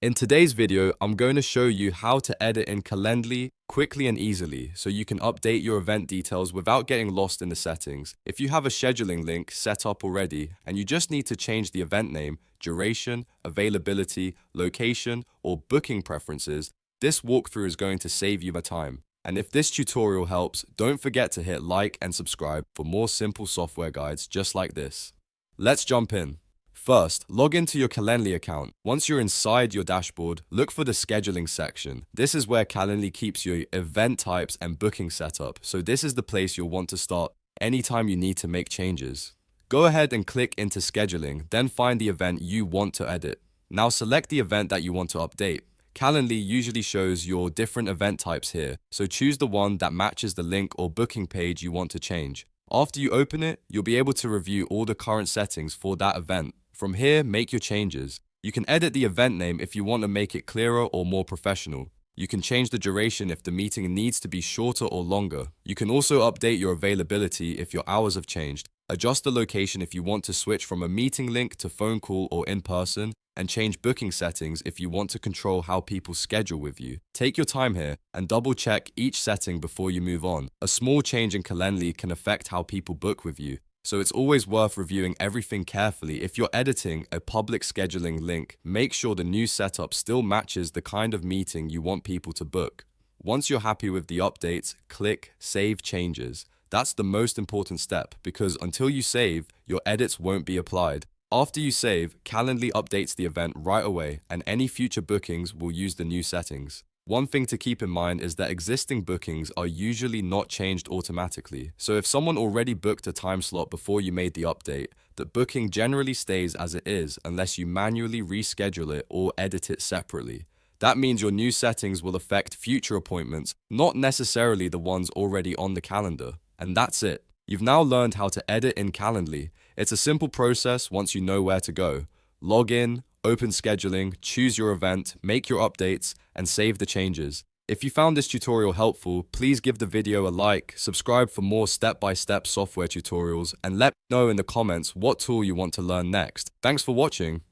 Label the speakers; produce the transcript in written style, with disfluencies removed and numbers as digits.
Speaker 1: In today's video, I'm going to show you how to edit in Calendly quickly and easily so you can update your event details without getting lost in the settings. If you have a scheduling link set up already and you just need to change the event name, duration, availability, location, or booking preferences, this walkthrough is going to save you the time. And if this tutorial helps, don't forget to hit like and subscribe for more simple software guides just like this. Let's jump in. First, log into your Calendly account. Once you're inside your dashboard, look for the scheduling section. This is where Calendly keeps your event types and booking setup, so this is the place you'll want to start anytime you need to make changes. Go ahead and click into scheduling, then find the event you want to edit. Now select the event that you want to update. Calendly usually shows your different event types here, so choose the one that matches the link or booking page you want to change. After you open it, you'll be able to review all the current settings for that event. From here, make your changes. You can edit the event name if you want to make it clearer or more professional. You can change the duration if the meeting needs to be shorter or longer. You can also update your availability if your hours have changed. Adjust the location if you want to switch from a meeting link to phone call or in person, and change booking settings if you want to control how people schedule with you. Take your time here and double check each setting before you move on. A small change in Calendly can affect how people book with you, so it's always worth reviewing everything carefully. If you're editing a public scheduling link, make sure the new setup still matches the kind of meeting you want people to book. Once you're happy with the updates, click Save Changes. That's the most important step because until you save, your edits won't be applied. After you save, Calendly updates the event right away and any future bookings will use the new settings. One thing to keep in mind is that existing bookings are usually not changed automatically. So if someone already booked a time slot before you made the update, the booking generally stays as it is unless you manually reschedule it or edit it separately. That means your new settings will affect future appointments, not necessarily the ones already on the calendar. And that's it. You've now learned how to edit in Calendly. It's a simple process once you know where to go. Log in, open scheduling, choose your event, make your updates, and save the changes. If you found this tutorial helpful, please give the video a like, subscribe for more step-by-step software tutorials, and let me know in the comments what tool you want to learn next. Thanks for watching.